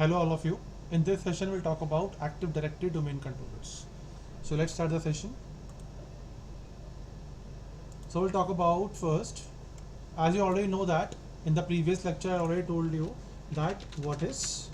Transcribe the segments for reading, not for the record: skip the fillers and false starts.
Hello all of you. In this session we'll talk about Active Directory domain controllers. So let's start the session. So we'll talk about first, as you already know that in the previous lecture I already told you that what is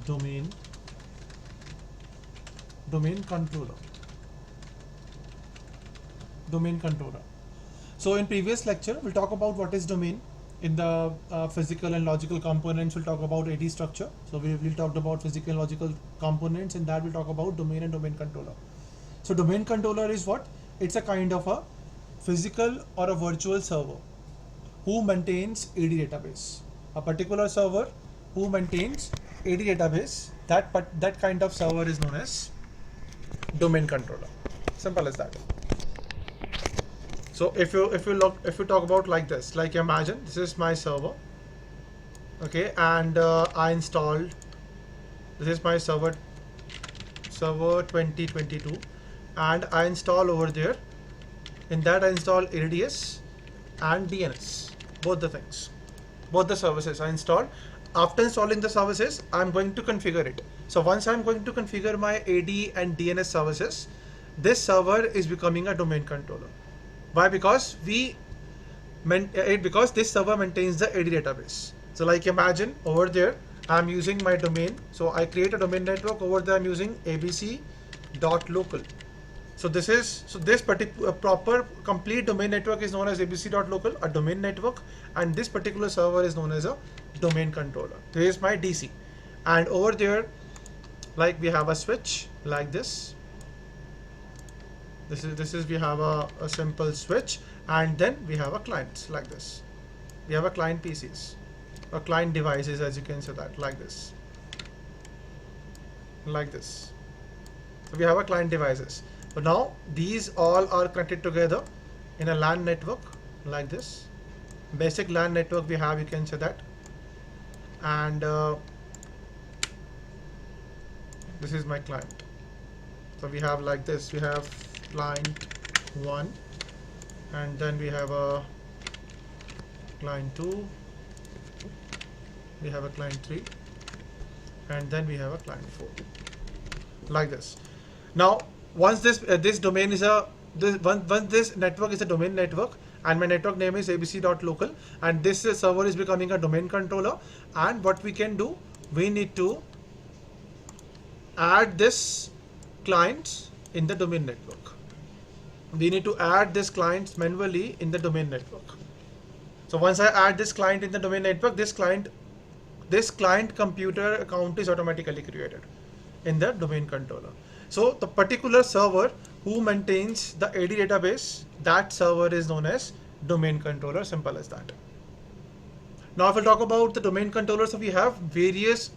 domain controller. Domain controller. So in previous lecture we'll talk about what is domain. In the physical and logical components, we'll talk about AD structure. So we'll talk about physical and logical components. In that, we'll talk about domain and domain controller. So domain controller is what? It's a kind of a physical or a virtual server who maintains AD database. A particular server who maintains AD database, that kind of server is known as domain controller. Simple as that. So if you talk about like this, like imagine this is my server, okay, and I installed, this is my server 2022, and I install over there. In that I install ADS and DNS, both the things, both the services I installed. After installing the services, I'm going to configure it. So once I'm going to configure my AD and DNS services, this server is becoming a domain controller. Why? Because because this server maintains the AD database. So like imagine over there I'm using my domain. So I create a domain network over there. I'm using abc.local. So this particular proper complete domain network is known as abc.local, a domain network, and this particular server is known as a domain controller. Here is my DC, and over there, like we have a switch like this. This is we have a simple switch, and then we have a client like this. We have a client PCs or client devices, as you can say that, like this. So we have a client devices. But now these all are connected together in a LAN network like this. Basic LAN network we have, you can say that. And this is my client. So we have like this. We have client 1, and then we have a client 2, we have a client 3, and then we have a client 4, like this. Now once this domain is once this network is a domain network, and my network name is abc.local, and this server is becoming a domain controller, and what we can do, we need to add this clients in the domain network. We need to add this client manually in the domain network. So once I add this client in the domain network, this client computer account is automatically created in the domain controller. So the particular server who maintains the AD database, that server is known as domain controller. Simple as that. Now if we talk about the domain controllers, so we have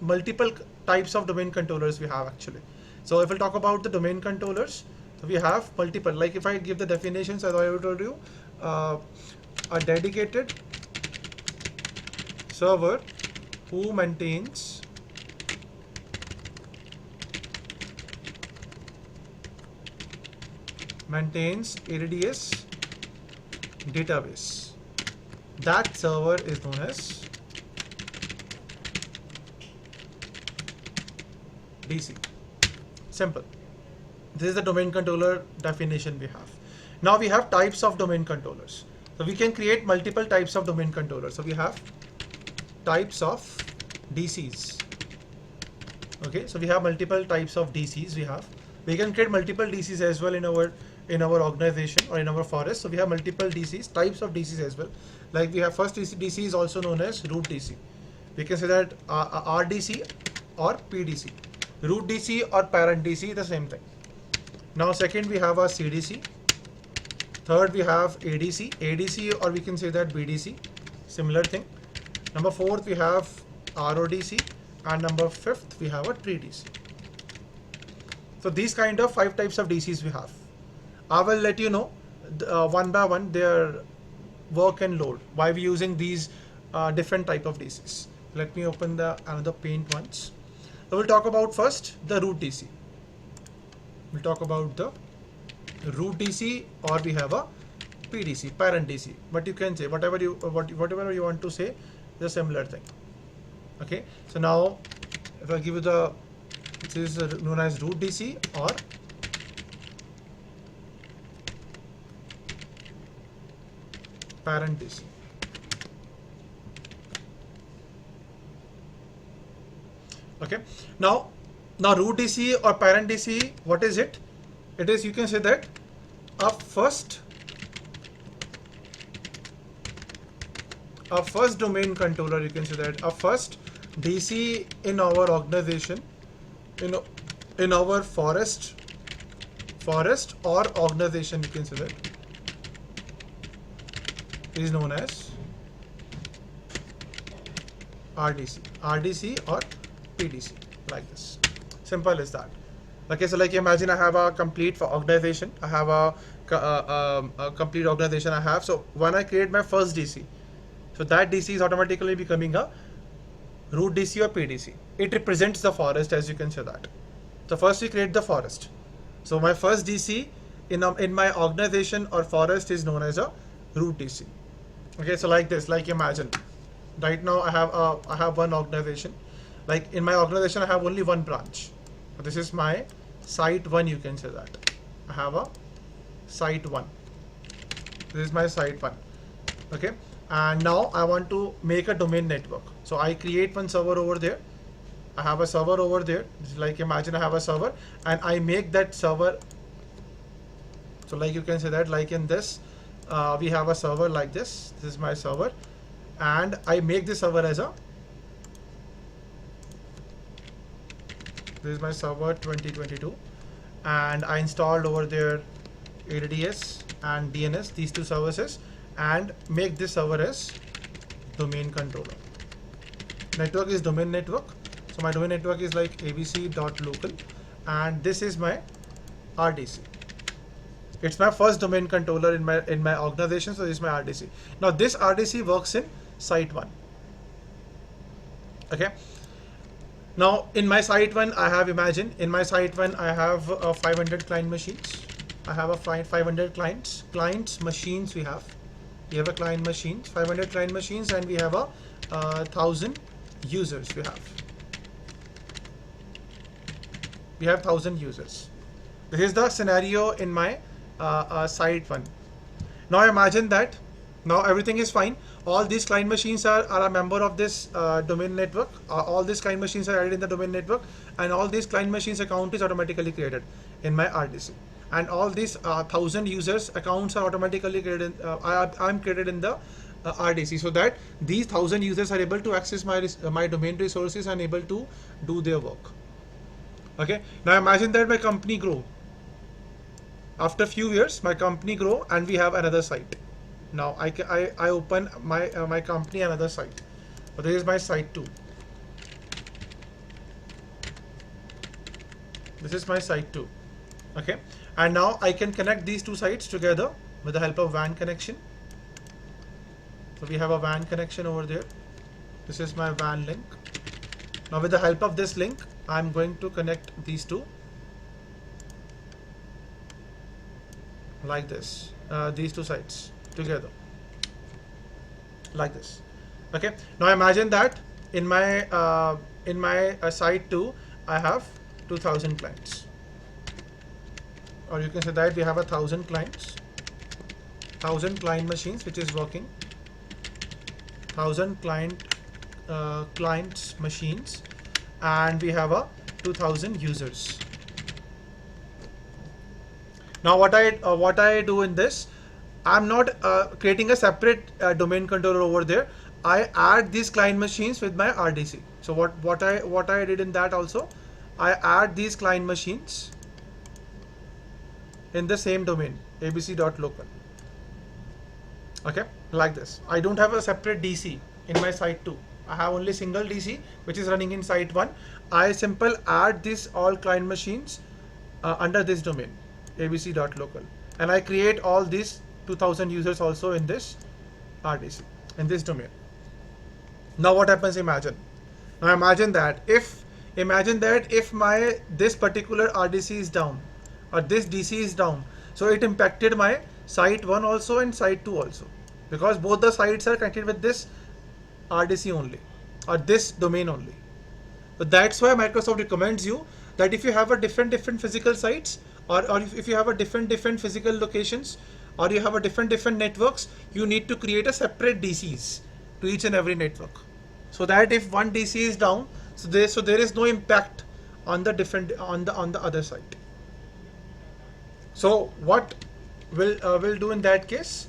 multiple types of domain controllers we have actually. So if we talk about the domain controllers, so we have multiple, like if I give the definitions as I told you, a dedicated server who maintains ADS database. That server is known as DC. Simple. This is the domain controller definition we have. Now we have types of domain controllers. So we can create multiple types of domain controllers. So we have types of DCs. Okay, so we have multiple types of DCs. We can create multiple DCs as well in our organization or in our forest. So we have multiple DCs, types of DCs as well. Like we have first DC is also known as root DC. We can say that RDC or PDC. Root DC or parent DC, the same thing. Now second we have a CDC. Third we have ADC, or we can say that BDC, similar thing. Number fourth we have RODC, and number fifth we have a tree DC. So these kind of 5 types of DCs we have. I will let you know one by one their work and load, why we using these different type of DCs. Let me open the another paint once. So we'll talk about first the root DC. We'll talk about the root DC, or we have a PDC, parent DC. But you can say whatever you want to say, the similar thing. Okay, so now if I give you the, this is known as root DC or parent DC. Okay, now root DC or parent DC, what is it? It is, you can say that a first domain controller, you can say that a first DC in our organization, in our forest or organization, you can say that is known as RDC or PDC, like this. Simple as that. Okay, so like imagine I have a complete organization. I have a complete organization I have. So when I create my first DC, so that DC is automatically becoming a root DC or PDC. It represents the forest, as you can say that. So first we create the forest. So my first DC in my organization or forest is known as a root DC. Okay, so like this, like imagine right now I have one organization. Like in my organization I have only one branch. This is my site 1, you can say that. I have a site 1. This is my site 1. Okay, and now I want to make a domain network. So I create one server over there. I have a server over there. Like imagine I have a server and I make that server. So like you can say that, like in this, we have a server like this. This is my server, and I make this server as a, this is my server 2022, and I installed over there ADDS and DNS, these two services, and make this server as domain controller. Network is domain network. So my domain network is like abc.local, and this is my RDC. It's my first domain controller in my organization, so this is my RDC. Now this RDC works in site 1. Okay. Now in my site 1, I have, imagine in my site 1 I have 500 client machines. I have a 500 clients machines. We have a client machines, 500 client machines, and we have a 1,000 users. We have 1,000 users. This is the scenario in my site 1. Now imagine that now everything is fine. All these client machines are a member of this domain network. All these client machines are added in the domain network, and all these client machines account is automatically created in my RDC. And all these 1,000 users accounts are automatically created. I'm created in the RDC, so that these 1,000 users are able to access my domain resources and able to do their work. Okay. Now imagine that my company grow. After few years, my company grow, and we have another site. Now I open my company another site. So this is my site 2. This is my site 2. Okay, and now I can connect these two sites together with the help of WAN connection. So we have a WAN connection over there. This is my WAN link. Now with the help of this link, I'm going to connect these two like this, these two sites together like this. Okay, now imagine that in my site 2 I have 2,000 clients, or you can say that we have 1,000 clients, 1,000 client machines which is working, 1,000 clients machines, and we have 2,000 users. Now what I do in this, I'm not creating a separate domain controller over there. I add these client machines with my RDC. So what I did in that also, I add these client machines in the same domain, abc.local. Okay, like this. I don't have a separate DC in my site 2. I have only single DC which is running in site 1. I simple add these all client machines under this domain, abc.local, and I create all these 2,000 users also in this RDC, in this domain. Now what happens? Imagine that if my this particular RDC is down, or this DC is down, so it impacted my site 1 also and site 2 also, because both the sites are connected with this RDC only. or this domain only. But that's why Microsoft recommends you that if you have a different physical sites, or if you have a different physical locations, or you have a different networks, you need to create a separate DCs to each and every network, so that if one DC is down, so there is no impact on the on the other side. So what will do in that case?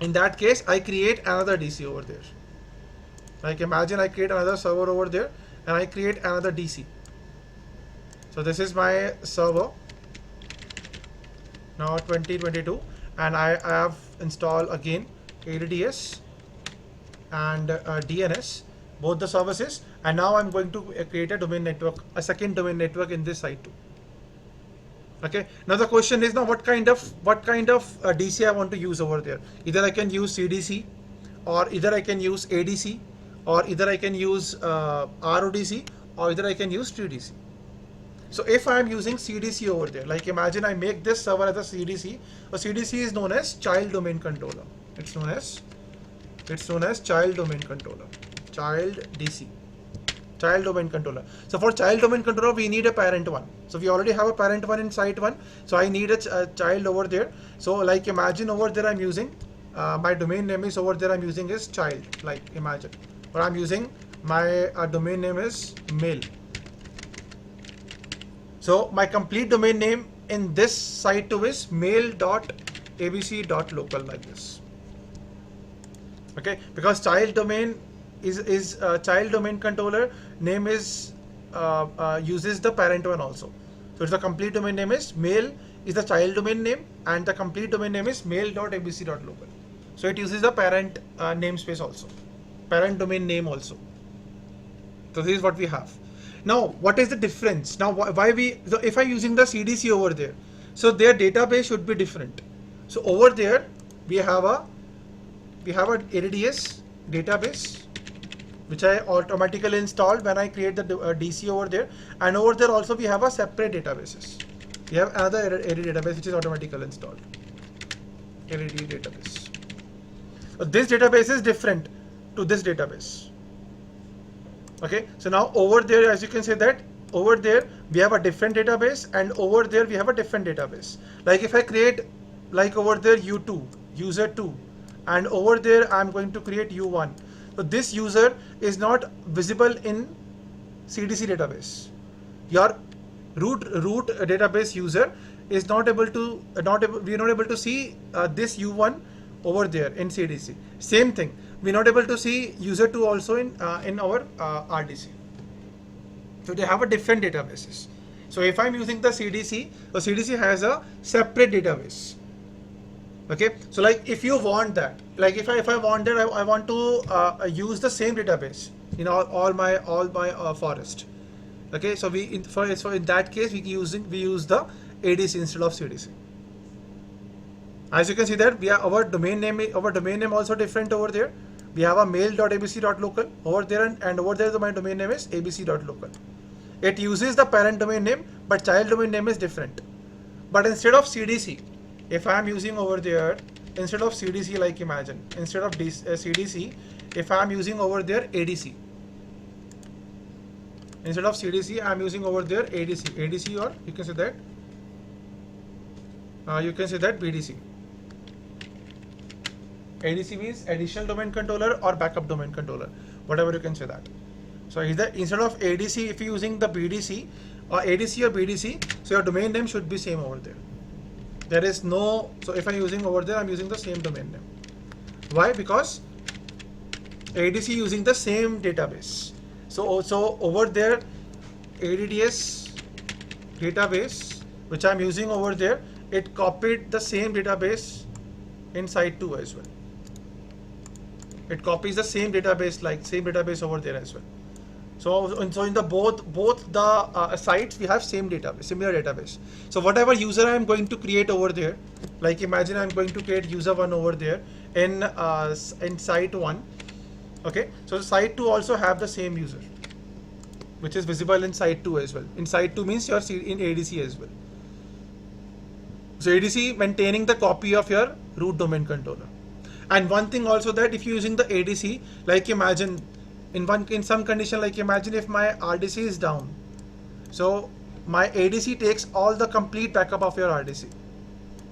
In that case, I create another DC over there. Like imagine I create another server over there, and I create another DC. So this is my server now 2022, and I have installed again ADDS and DNS, both the services, and now I'm going to create a domain network, a second domain network in this site too. Okay, now the question is, now what kind of DC I want to use over there. Either I can use CDC, or either I can use ADC, or either I can use RODC, or either I can use TDC. So if I am using CDC over there, like imagine I make this server as a CDC. A CDC is known as child domain controller. It's known as child domain controller, child DC, child domain controller. So for child domain controller, we need a parent one. So we already have a parent one in site one. So I need a child over there. So like imagine over there I'm using my domain name is over there I'm using is child. Like imagine, or I'm using my domain name is mail. So my complete domain name in this site too is mail.abc.local, like this. Okay, because child domain is child domain controller name is uses the parent one also. So it's the complete domain name is mail is the child domain name, and the complete domain name is mail.abc.local. So it uses the parent namespace also, parent domain name also. So this is what we have. Now, what is the difference? Now, so if I'm using the CDC over there, so their database should be different. So over there, we have a ADDS database, which I automatically installed when I create the DC over there. And over there also we have a separate databases. We have another AD database which is automatically installed. AD database. So this database is different to this database. Okay, so now over there, as you can say that over there we have a different database, and over there we have a different database. Like if I create, like over there U2, user 2, and over there I'm going to create U1. So this user is not visible in CDC database. Your root database user is not able to we are not able to see this U1 over there in CDC. Same thing, we're not able to see user 2 also in our RDC. So they have a different databases. So if I'm using the CDC, the CDC has a separate database. Okay, so like if you want that, like if I want that, I want to use the same database in all my forest. Okay, so in that case we use the ADC instead of CDC. As you can see that our domain name also different over there. We have a mail.abc.local over there, and over there my domain name is abc.local. It uses the parent domain name, but child domain name is different. But instead of CDC, if I am using over there, instead of CDC, like imagine, instead of CDC, if I am using over there ADC, instead of CDC, I am using over there ADC, or you can say that BDC. ADC means additional domain controller or backup domain controller, whatever you can say that. So either instead of ADC, if you're using the BDC or ADC or BDC, so your domain name should be same over there. There is no, so if I'm using over there, I'm using the same domain name. Why? Because ADC using the same database. So also over there, ADDS database, which I'm using over there, it copied the same database in site 2 as well. It copies the same database, like same database over there as well. So in the both the sites we have same database, similar database. So whatever user I am going to create over there, like imagine I'm going to create user 1 over there in site 1. Okay, so site 2 also have the same user, which is visible in site 2 as well. In site 2 means you're in ADC as well. So ADC maintaining the copy of your root domain controller. And one thing also, that if you're using the ADC, like imagine in some condition, like imagine if my RDC is down, so my ADC takes all the complete backup of your RDC,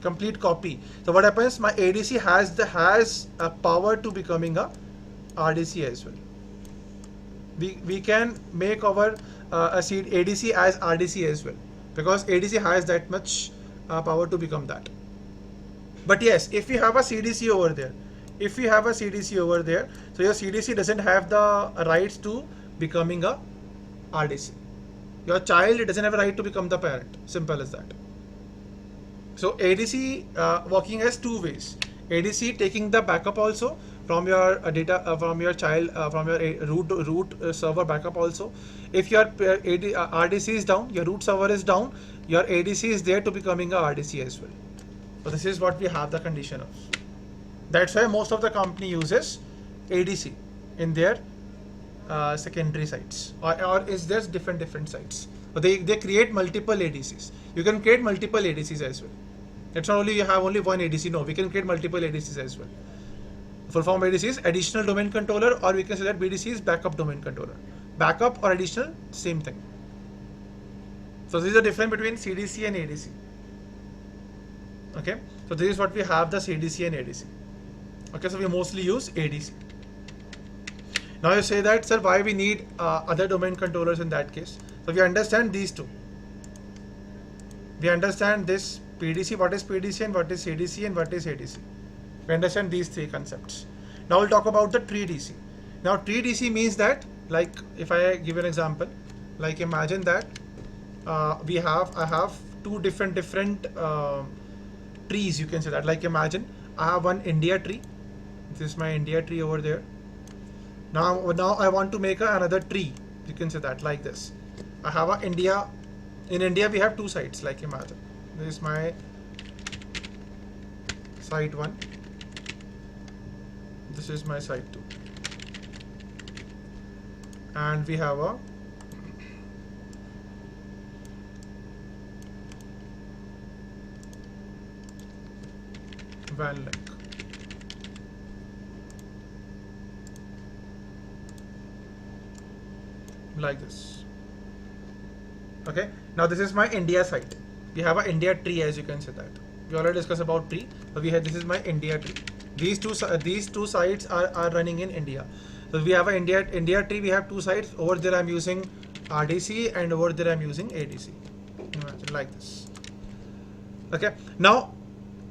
complete copy. So what happens? My ADC has a power to becoming a RDC as well. We can make our ADC as RDC as well, because ADC has that much power to become that. But yes, if you have a CDC over there, so your CDC doesn't have the rights to becoming a RDC. Your child doesn't have a right to become the parent. Simple as that. So ADC working as two ways. ADC taking the backup also from your data from your child from your root server backup also. If your RDC is down, your root server is down, your ADC is there to becoming a RDC as well. So this is what we have the condition of. That's why most of the company uses ADC in their secondary sites, or is there different sites. But they create multiple ADCs. You can create multiple ADCs as well. It's not only you have only one ADC. No, we can create multiple ADCs as well. Full form ADC is additional domain controller, or we can say that BDC is backup domain controller. Backup or additional, same thing. So this is the difference between CDC and ADC. Okay, so this is what we have, the CDC and ADC. Okay, so we mostly use ADC. Now you say that, sir, why we need other domain controllers in that case? So we understand these two. We understand this PDC, what is PDC, and what is CDC, and what is ADC. We understand these three concepts. Now we'll talk about the tree DC. Now tree DC means that, like if I give an example, like imagine that I have two different trees, you can say that. Like imagine I have one India tree. This is my India tree over there. Now I want to make another tree. You can say that like this. I have a India. In India we have two sites. Like imagine this is my site 1. This is my site 2. And we have a WAN link. Like this. Okay, now this is my India site. We have an India tree, as you can say that. We already discussed about tree, but we have, this is my India tree. These two sites are running in India. So we have an India tree. We have two sites. Over there I'm using RDC, and over there I'm using ADC. Imagine like this. Okay, now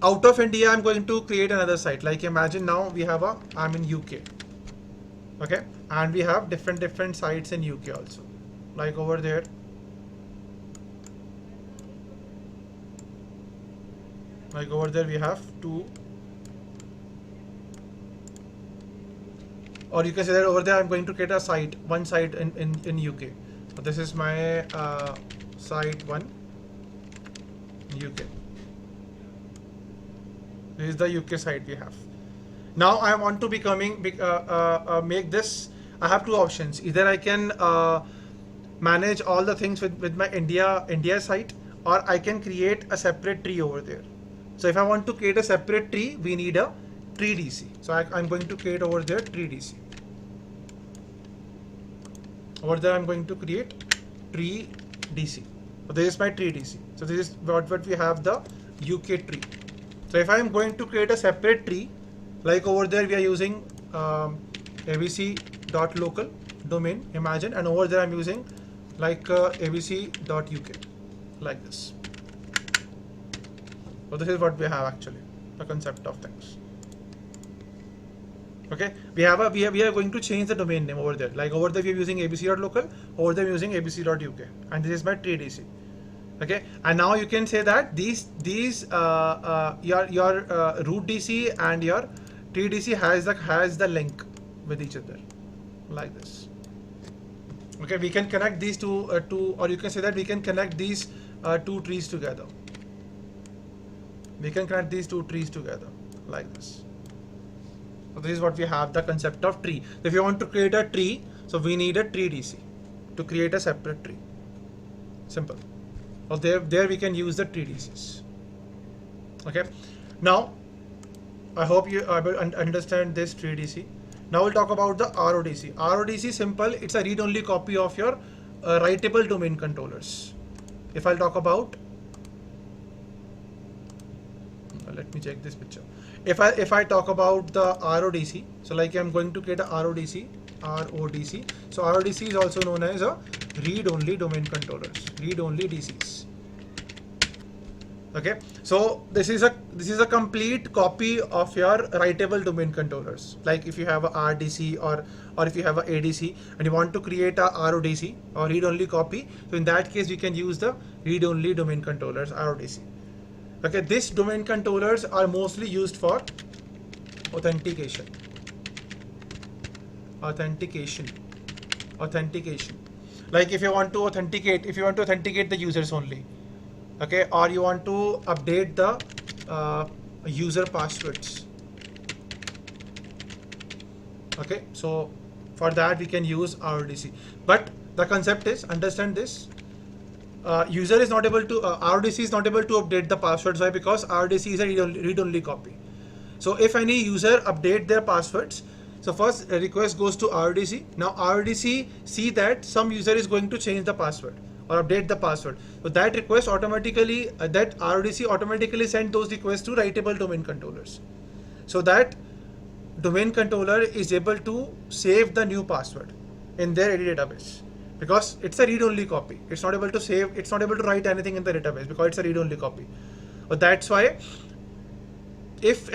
out of India I'm going to create another site. Like imagine now we have I'm in UK. Okay, and we have different sites in UK also. Like over there, we have two, or you can say that over there I'm going to create one site in UK. So this is my site 1 UK. This is the UK site we have. Now I want to make this. I have two options. Either I can manage all the things with my India site, or I can create a separate tree over there. So if I want to create a separate tree, we need a tree DC. So I'm going to create over there tree DC. Over there I'm going to create tree DC. So this is my tree DC. So this is what we have, the UK tree. So if I am going to create a separate tree, like over there we are using abc.local domain, imagine, and over there I'm using like abc.uk, like this. So this is what we have actually, the concept of things. Okay, we are going to change the domain name over there. Like over there we are using abc.local, over there we are using abc.uk, and this is my tree DC. Okay, and now you can say that these your root DC and your tree DC has the link with each other, like this. Okay, we can connect these two or you can say that we can connect these two trees together. We can connect these two trees together like this. So this is what we have, the concept of tree. If you want to create a tree, so we need a tree DC to create a separate tree. Simple. So there we can use the tree DCs. Okay. Now I hope you understand this tree DC. Now we'll talk about the RODC. RODC simple, it's a read-only copy of your writable domain controllers. If I'll talk about, let me check this picture. If I talk about the RODC, so like I'm going to create a RODC. So RODC is also known as a read-only domain controllers, read-only DCs. Okay, so this is a complete copy of your writable domain controllers. Like if you have a RDC or if you have a ADC and you want to create a RODC or read-only copy, so in that case we can use the read-only domain controllers, RODC. Okay, these domain controllers are mostly used for authentication. Like if you want to authenticate the users only. Okay, or you want to update the user passwords. Okay, so for that we can use RODC. But the concept is, understand this, user is not able to, RODC is not able to update the passwords. Why? Because RODC is a read-only copy. So if any user update their passwords, so first a request goes to RODC. Now RODC see that some user is going to change the password or update the password. So that request automatically, that RODC automatically send those requests to writable domain controllers. So that domain controller is able to save the new password in their AD database, because it's a read-only copy. It's not able to save, it's not able to write anything in the database because it's a read-only copy. But that's why if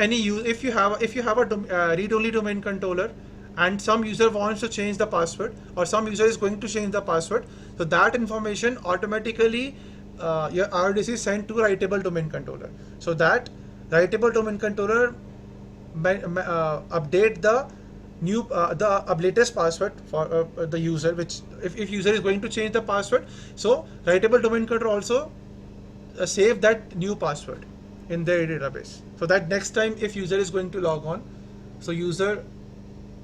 you have a read-only domain controller and some user wants to change the password or some user is going to change the password, so that information automatically your RODC is sent to writable domain controller. So that writable domain controller update the new the latest password for the user, which if user is going to change the password, so writable domain controller also save that new password in their database, so that next time if user is going to log on, so user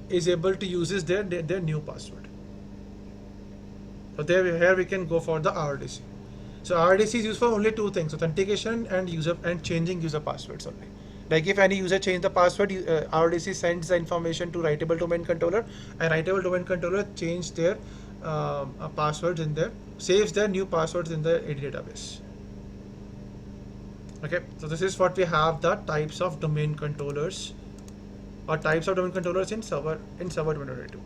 is able to use their new password. So here we can go for the RODC. So RODC is used for only two things: authentication and changing user passwords only. Like if any user change the password, RODC sends the information to writable domain controller, and writable domain controller change their passwords in there, saves their new passwords in the AD database. Okay, so this is what we have, the types of domain controllers or types of domain controllers in Server 2022.